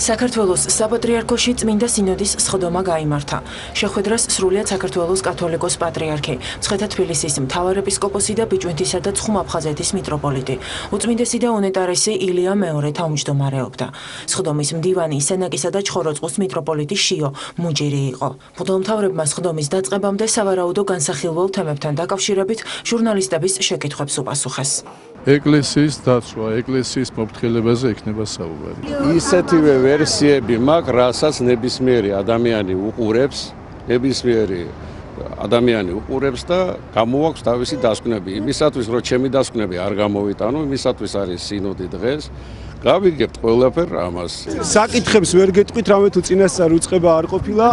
საქართველოს საპატრიარქოში წმინდა სინოდის სხდომა გაიმართა. შეხვედრას სრულიად საქართველოს კათოლიკოს პატრიარქი, მცხეთა თბილისის მთავარეპისკოპოსი და ბიჭვინთისა და ცხუმ-აფხაზეთის მიტროპოლიტი, უწმინდესი და უნეტარესი ილია მეორე თავმჯდომარეობდა. სხდომის მდივანი სენაკისა და ჩხოროწყუს მიტროპოლიტი შიო მუჯირი იყო. მღვდელმთავრებმა სხდომის დაწყებამდე სავარაუდო განსახილველ თემებთან დაკავშირებით ჟურნალისტების შეკითხვებს უპასუხეს. ეკლესიის დაცვა, ეკლესიის მოფრთხილებაზე იქნება საუბარი. ისეთივე ვერსიები მაქვს, რასაც ნებისმიერი ადამიანი უყურებს, და გამოაქვს თავისი დასკვნები. იმისათვის, რომ ჩემი დასკვნები არ გამოვიტანო, იმისათვის არის სინოდი დღეს. გავიგებთ ყველაფერ ამას. საკითხებს ვერ გეტყვით, რამე თუ წინასწარ უწყება არ ყოფილა.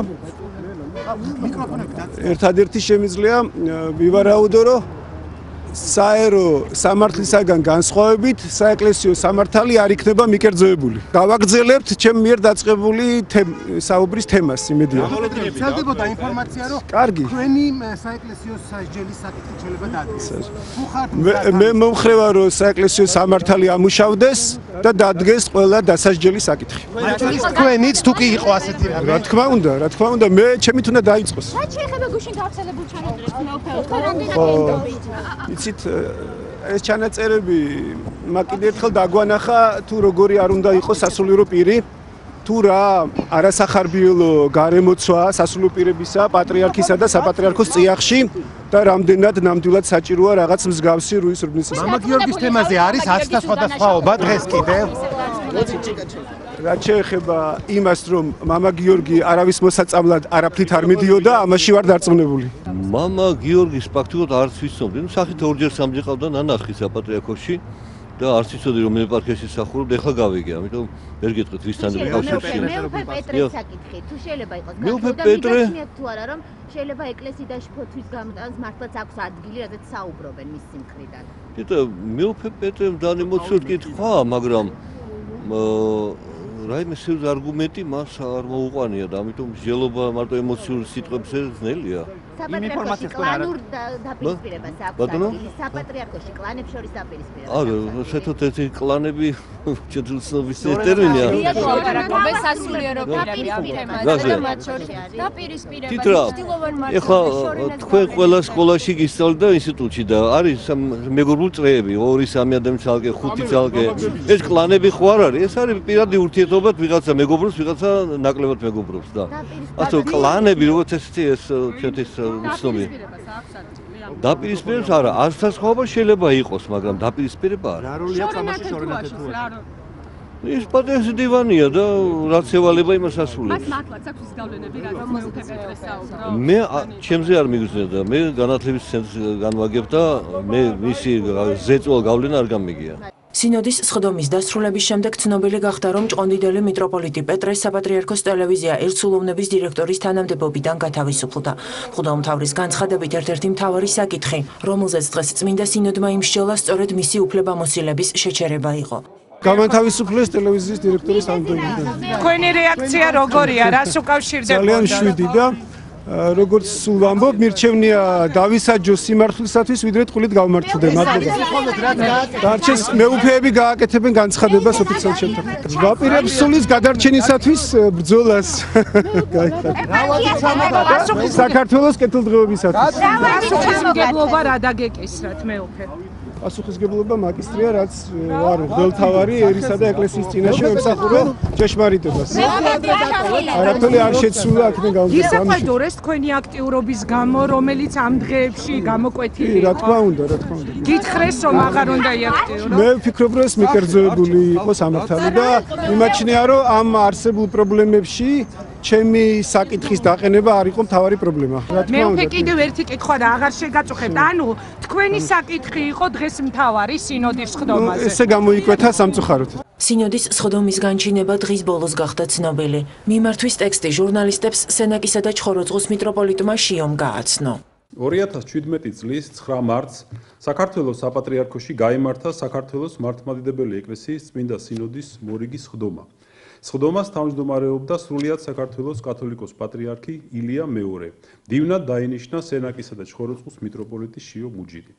ერთადერთი შემიძლია ვივარაუდო, რომ საერო სამართლისაგან განსხვავებით საეკლესიო სამართალი არ იქნება მიკერძოებული. გავაგრძელებთ ჩემ მიერ დაწყებული საუბრის თემას, იმედია. ვრცელდებოდა ინფორმაცია, რომ თქვენი საეკლესიო სასჯელის საკითხი შეიძლება დადგეს. მე მომხრევა, რომ საეკლესიო სამართალი ამუშავდეს და დადგეს ყველა დასასჯელი საკითხი. თქვენიც თუ კი იყო ასეთი რამე. რა თქმა უნდა, მე ჩემით უნდა დაიწყოს. რაც შეეხება გუშინ გავრცელებულ ჩანაწერებს მეუფეო, იცით, ეს ჩანაწერები მაგ კიდევ ერთხელ დაგვანახა, თუ როგორი არ უნდა იყოს სასულიერო პირი, თუ რა არასახარბიელო გარემოცვა სასულიერო პირებისა, პატრიარქისა და საპატრიარქოს წიაღში და რამდენად ნამდვილად საჭიროა რაღაც მსგავსი რუის მამა გიორგის თემაზე არის 10-და სხვადასხვაობა დღეს კიდევ. რაც შეეხება იმას, რომ მამა გიორგი არავის მოსაწამლად არაფრით არ მიდიოდა, ამაში ვარ დარწმუნებული. მამა გიორგის ფაქტობრივად არც ვიცნობდი. სახით ორჯერ სამჯერ ყავდა ნანახი საპატრიარქოში და არც ვიცოდი რომ ეპარქიაში მსახურობ, ეხლა გავიგე, ამიტომ ვერ გეტყვით ვისთან კავშირში. მეუფე პეტრეს საკითხი, თუ შეიძლება იყოს მეუფე პეტრე თუ არა რომ შეიძლება ეკლესიაში ფოთვის გამოტანს მართლაც აქვს ადგილი, რადგან საუბრობენ მის სიმხრიდან. თითო მეუფე პეტრემ დანემოციოდ კითხვა, მაგრამ რაიმე სერიოზული არგუმენტი მას არ მოუყვანია და ამიტომ მსჯელობა მარტო ემოციური სიტყვებზე ძნელია. საპატრიარქოში კლანურ დაპირისპირებას აქვს. საპატრიარქოში კლანებს შორის დაპირისპირება. არა, საერთოდ ერთი κλანები ჩეძლცნობის ტერმინია. მოგე სასულიერო პირები ამ თემაზე და მათ შორის დაპირისპირება ცდილობენ მათ. ეხლა თქვენ ყველა სკოლაში გისწავლეთ და ინსტიტუტში და არის მეგობრული წრეები, 2-3 ადამიანი ცალკე, 5 ცალკე. ეს კლანები ხო არ არის? ეს არის პირადი ურთიერთობა, ვიღაცა მეგობრობს, ვიღაცა ნაკლებად მეგობრობს და ასე კლანები როგორც ესეთი ეს ჩვენთვის უცნობია. დაპირისპირებას არა, ასასხაობა შეიძლება იყოს, მაგრამ დაპირისპირება არა. რა როლი აქვს ამაში შორენათი თუ არა? ის პატრიარქის დივანია და რაც ევალება იმას ასრულებს. მას მართლაც აქვს ის გავლენები, რაც მეუფე პეტრეს საუბრობს. მე ჩემზე არ მიგრძნია და მე განათლების ცენტრს განვაგებ და მე მისი ზეწოლა გავლენა არ გამიგია. სინოდის სხდომის დასრულების შემდეგ ცნობილი გახდა, რომ ჭყონდიდელი მიტროპოლიტი პეტრე საპატრიარქოს ტელევიზია ერთსულოვნების დირექტორის თანამდებობიდან გათავისუფლდა. მღვდელმთავრის განცხადებით ერთ-ერთი მთავარი საკითხი, რომელზეც დღეს წმინდა სინოდმა იმსჯელა, სწორედ მისი უფლებამოსილების შეჩერება იყო. გამათავისუფლეს ტელევიზიის დირექტორის თანამდებობიდან. თქვენი რეაქცია როგორია? რას უკავშირდებოდა? ძალიან შვიდი და როგორც სულ ვამბობ, მირჩევნია დავისაჯო სიმართლისათვის, ვიდრე ტყუილით გავმართლდე. მადლობა. დარჩეს მეუფეები გააკეთებენ განცხადებას ოფიციალურ შემთხვევაში. ვაპირებ სულის გადარჩენისათვის ბრძოლას. საქართველოს კეთილდღეობისათვის. პასუხისმგებლობა რა დაგეკისრათ მეუფე? პასუხისმგებლობა მაგისტრია, რაც არ მღვდელმთავარი ერისა და ეკლესიის წინაშე ემსახურა ჭეშმარიტებას. არაფერი არ შეცვლა აქედან გამომდინარე. გისაყვედურეს თქვენი აქტიურობის გამო, რომელიც ამ დღეებში გამოკვეთილი იყო. რა თქმა უნდა. გითხრეს რომ აღარ უნდა იაქტიურო. მე ვფიქრობ, რომ ეს მიკერძოებული იყო სამართალი და იმაჩნია, რომ ამ არსებულ პრობლემებში ჩემი საკითხის დაყენება არ იყო მთავარი პრობლემა. მე კიდევ ერთი კითხვა და აღარ შეგაწუხებთ. ანუ თქვენი საკითხი იყო დღეს მთავარი სინოდის სხდომაზე. ესე გამოიკვეთა სამწუხაროდ. სინოდის სხდომის განჩინება დღის ბოლოს გახდა ცნობილი. მიმართვის ტექსტი ჟურნალისტებს სენაკისა და ჩხოროწყუს მიტროპოლიტმა შიომ გააცნო. 2017 წლის 9 მარტს საქართველოს საპატრიარქოში გაიმართა საქართველოს მართლმადიდებელი ეკლესიის წმინდა სინოდის მორიგი სხდომა. სხდომას თავმჯდომარეობდა სრულიად საქართველოს კათოლიკოს პატრიარქი ილია მეორე. დივნად დაინიშნა სენაკისა და ჩხოროწყუს მიტროპოლიტი შიო მუჯირი.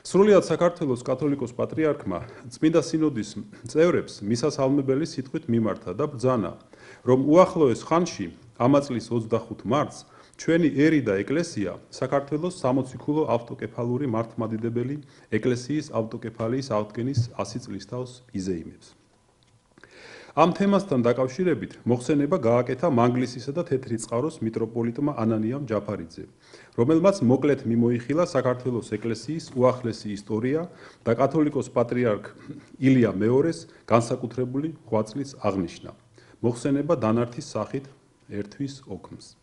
სრულიად საქართველოს კათოლიკოს პატრიარქმა წმინდა სინოდის წევრებს მისასალმებელი სიტყვით მიმართა და ბრძანა, რომ უახლოეს ხანში, ამა წლის 25 მარტს, ჩვენი ერი და ეკლესია საქართველოს 60 ქულო ავტოკეფალური მართლმადიდებელი ეკლესიის ავტოკეფალიის აღდგენის 100 წლისთავს იზეიმებს. ამ თემასთან დაკავშირებით მოხსენება გააკეთა მანგლისისა და თეთრი წყაროს მიტროპოლიტმა ანანიამ ჯაფარიძემ, რომელმაც მოკლედ მიმოიხილა საქართველოს ეკლესიის უახლესი ისტორია და კათოლიკოს პატრიარქ ილია მეორეს განსაკუთრებული ღვაწლის აღნიშვნა. მოხსენება დანართის სახით ერთვის ოქმს.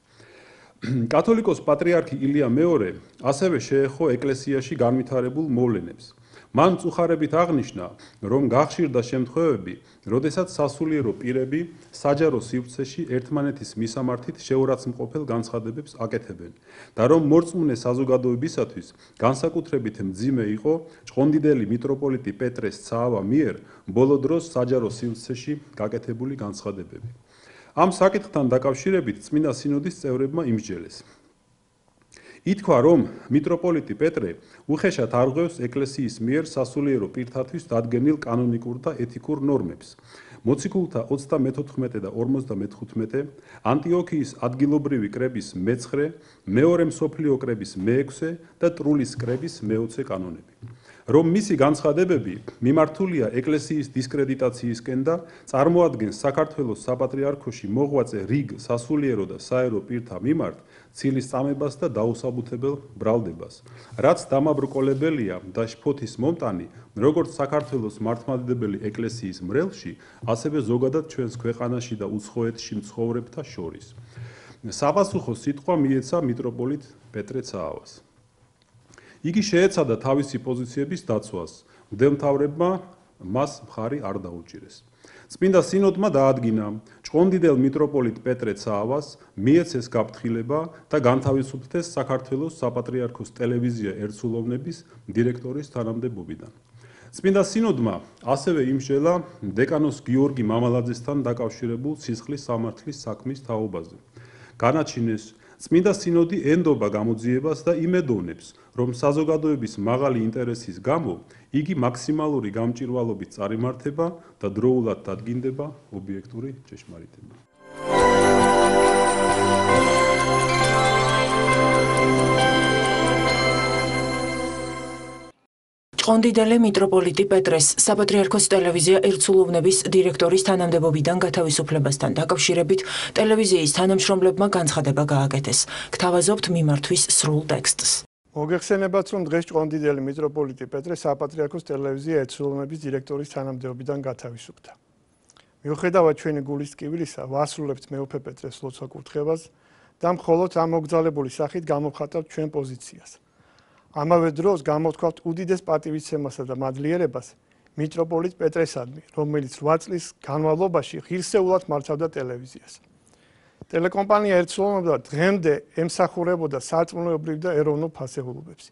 კათოლიკოს პატრიარქი ილია მეორე ასევე შეეხო ეკლესიაში განვითარებულ მოვლენებს. მან მწუხარებით აღნიშნა, რომ გახშირდა შემთხვევები, როდესაც სასულიერო პირები საჯარო სივრცეში ერთმანეთის მისამართით შეურაცხმყოფელ განცხადებებს აკეთებენ და რომ მორწმუნე საზოგადოებისათვის განსაკუთრებით მძიმე იყო ჭყონდიდელი მიტროპოლიტი პეტრეს ცაავა მიერ ბოლო დროს საჯარო სივრცეში გაკეთებული განცხადებები. ამ საკითხთან დაკავშირებით წმინდა სინოდის წევრებმა იმსჯელეს. ითქვა, რომ მიტროპოლიტი პეტრე უხეშად არღვევს ეკლესიის მიერ სასულიერო პირთათვის დადგენილ კანონიკურ და ეთიკურ ნორმებს. მოციქულთა 34 და 55, ანტიოქიის ადგილობრივი კრების მე-9, მეორე მსოფლიო კრების მე-6 და ტრულის კრების მე-20 კანონები. რომ მისი განცხადებები მიმართულია ეკლესიის დისკრედიტაციისკენ და წარმოადგენს საქართველოს საპატრიარქოში მოღვაწე რიგ სასულიერო და საერო პირთა მიმართ ცილის წამებას და დაუსაბუთებელ ბრალდებას, რაც დამაბრკოლებელია და შფოთის მომტანი როგორც საქართველოს მართლმადიდებელი ეკლესიის მრევლში, ასევე ზოგადად ჩვენს ქვეყანაში და უცხოეთში მცხოვრებთა შორის. საპასუხო სიტყვა მიეცა მიტროპოლიტ პეტრე ცაავას. იგი შეეცადა თავისი პოზიციების დაცვას, მღვდელმთავრებმა მას მხარი არ დაუჭირეს. წმინდა სინოდმა დაადგინა, ჭყონდიდელ მიტროპოლიტ პეტრე ცაავას მიეცეს გაფრთხილება და განთავისუფლდეს საქართველოს საპატრიარქოს ტელევიზია ერთსულოვნების დირექტორის თანამდებობიდან. წმინდა სინოდმა ასევე იმსჯელა დეკანოს გიორგი მამალაძესთან დაკავშირებულ სისხლის სამართლის საქმის თაობაზე. განაჩინეს, წმინდა სინოდი ენდობა გამოძიებას და იმედოვნებს, რომ საზოგადოების მაღალი ინტერესის გამო იგი მაქსიმალური გამჭირვალობით წარიმართება და დროულად დადგინდება ობიექტური ჭეშმარიტება. ჭყონდიდელი მიტროპოლიტი პეტრეს საპატრიარქოს ტელევიზია ერთსულოვნების დირექტორის თანამდებობიდან გათავისუფლებასთან დაკავშირებით ტელევიზიის თანამშრომლებმა განცხადება გააკეთეს. გთავაზობთ მიმართვის სრულ ტექსტს. მოგეხსენებათ, რომ დღეს ჭყონდიდელი მიტროპოლიტი პეტრე საპატრიარქოს ტელევიზია ერთსულოვნების დირექტორის თანამდებობიდან გათავისუფლდა. მიუხედავად ჩვენი გულის ტკივილისა, ვასრულებთ მეუფე პეტრეს ლოცვა-კურთხევას და მხოლოდ ამ მოგზალებული სახით გამოვხატავთ ჩვენ პოზიციას. ამავე დროს გამოვთქვათ უდიდეს პატივისცემასა და მადლიერებას მიტროპოლიტ პეტრესადმი, რომელიც 8 წლის განმავლობაში ღირსეულად მართავდა ტელევიზიას. ტელეკომპანია ერთსულოვნება დღემდე ემსახურებოდა სარწმუნოებრივ და ეროვნულ ფასეულობებს.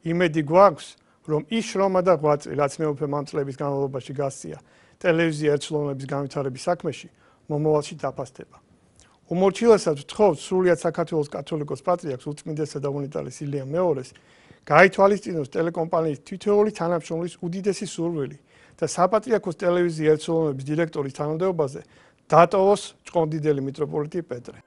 იმედი გვაქვს, რომ ის შრომა და ღვაწლი, რაც მეუფე მამწლების განმავლობაში გასწია ტელევიზია ერთსულოვნების განვითარების საქმეში, მომავალში დაფასდება. უმორჩილესად ვთხოვთ სრულიად საქართველოს კათოლიკოს პატრიარქს უწმინდესა და უნიტარის ილია მეორეს გაითვალისწინოს ტელეკომპანიის თითოეული თანამშრომლის უდიდესი სურვილი და საპატრიარქოს ტელევიზია ერთსულოვნების დირექტორის თანამდებობაზე დატოვოს ჭყონდიდელი მიტროპოლიტი პეტრე.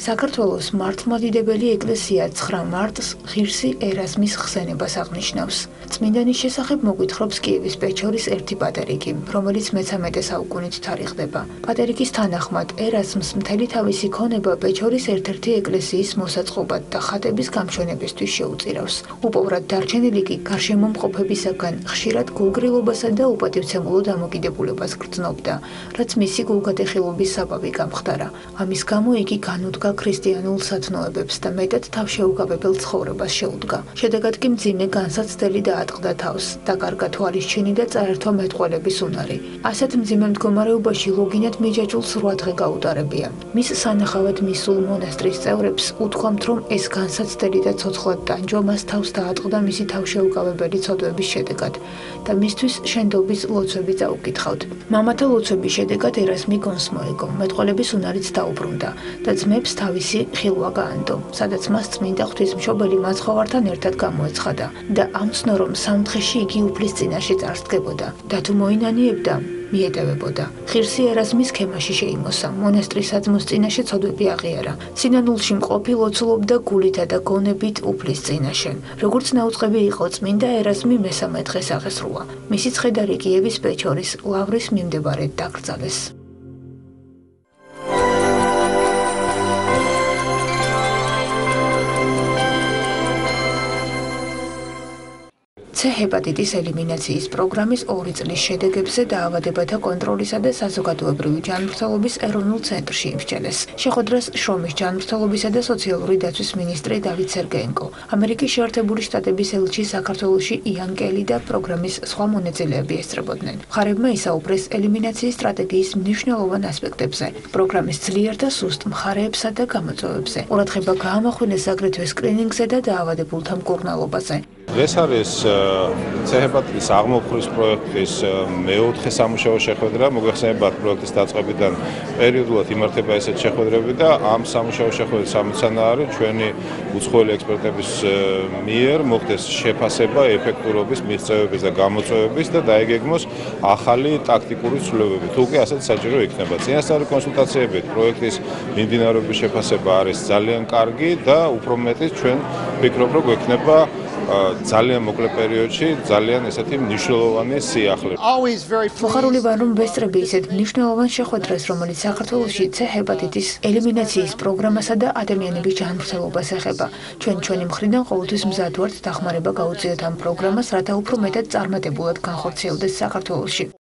საქართველოს მართლმადიდებელი ეკლესია 9 მარტს ღირსი ერაზმის ხსენებას აღნიშნავს. წმინდანის შესახებ მოგვითხრობს კიევის პეჩორის ერთი პატერიკი, რომელიც მე-13 საუკუნით თარიღდება. პატერიკის თანახმად, ერაზმს მთელი თავისი ქონება პეჩორის ერთ-ერთი ეკლესიის მოსაწყობად და ხატების გამშვენებისთვის შეუწირავს. უპოვრად დარჩენილი კი გარშემო მყოფებისაგან ხშირად გულგრილობასა და უპატივცემულო დამოკიდებულებას გრძნობდა, რაც მისი გულგატეხილობის საბაბი გამხდარა. ამის გამო იგი განუდგა ქრისტიანულ სათნოებებს და მეტად თავშეუგავებელ ცხოვრებას შეუდგა. შედეგად კი მძიმე განსაცდელი დაატყდა თავს, დაკარგა თვალისჩინი და წაერთვა მეტყველების უნარი. ასეთ მძიმე მდგომარეობაში ლოგინად მიჯაჭულს 8 დღე გაუტარებია. მის სანახავად მისულ მონასტრის წევრებს უთქვამთ, რომ ეს განსაცდელი და ცოცხლად ტანჯვა მას თავს დაატყდა მისი თავშეუგავებელი ცოდვების შედეგად და მისთვის შენდობის ლოცვები წაუკითხავთ. მამათა ლოცვების შედეგად ერასმი გონს მოეგო, მეტყველების უნარიც დაუბრუნდა და ძმებს თავისი ხილვა გაანდო, სადაც მას წმინდა ღვთისმშობელი მაცხოვართან ერთად გამოეცხადა და ამცნო, რომ სამთხეში იგი უფლის წინაშე წარსდგებოდა და თუ მოინანიებდა, მიეტევებოდა. ხირსი ერასმის სქემაში შეიმოსა, მონასტრის საძმოს წინაშე ცოდვები აღიარა. სინანულში მყოფი ლოცულობდა გულითა და გონებით უფლის წინაშე. როგორც ნაუწყები იყო წმინდა ერასმი მესამე დღეს აღესრულა. მისი ცხედარი კიევის პეჩორის ლავრის მიმდებარედ დაკრძალეს. C ჰეპატიტის ელიმინაციის პროგრამის 2 წლის შედეგებზე დაავადებათა კონტროლისა და საზოგადოებრივი ჯანმრთელობის ეროვნულ ცენტრში იმსჯელეს. შეხვედრას შრომის ჯანმრთელობისა და სოციალური დაცვის მინისტრი დავით სერგეენკო, ამერიკის შეერთებული შტატების ელჩი საქართველოში იან კელი და პროგრამის სხვა მონაწილეები ესწრებოდნენ. მხარებმა ისაუბრეს ელიმინაციის სტრატეგიის მნიშვნელოვან ასპექტებზე, პროგრამის ძლიერ და სუსტ მხარეებსა და გამოწვევებზე. ყურადღება გაამახვილეს აგრეთვე სკრინინგზე და დაავადებულთა მკურნალობაზე. ეს არის C ჰეპატიტის აღმოფხვრის პროექტის მეოთხე სამუშაო შეხვედრა. მოგეხსენებათ, პროექტის დაწყებიდან პერიოდულად იმართება ესეთ შეხვედრები და ამ სამუშაო შეხვედრის სამოცანაა ჩვენი უცხოელი ექსპერტების მიერ მოხდეს შეფასება ეფექტურობის, მიღწევების და გამოწვევების და დაეგეგმოს ახალი ტაქტიკური ცვლილებები. თუ კი ასეთ საჭირო იქნება. წინასწარი კონსულტაციებით პროექტის მიმდინარეობის შეფასება არის ძალიან კარგი და უფრო მეტიც ჩვენ ვფიქრობ, რომ გვექნება ძალიან მოკლე პერიოდში ძალიან ესეთი მნიშვნელოვანი სიახლე. მოხარული ვარ, რომ ვესწრები ისეთ მნიშვნელოვან შეხვედრას, რომელიც საქართველოში C ჰეპატიტის ელიმინაციის პროგრამასა და ადამიანების ჯანმრთელობას ეხება. ჩვენი მხრიდან ყოველთვის მზად ვართ დახმარება გაუწიოთ ამ პროგრამას, რათა უფრო მეტად წარმატებულად განხორციელდეს საქართველოში.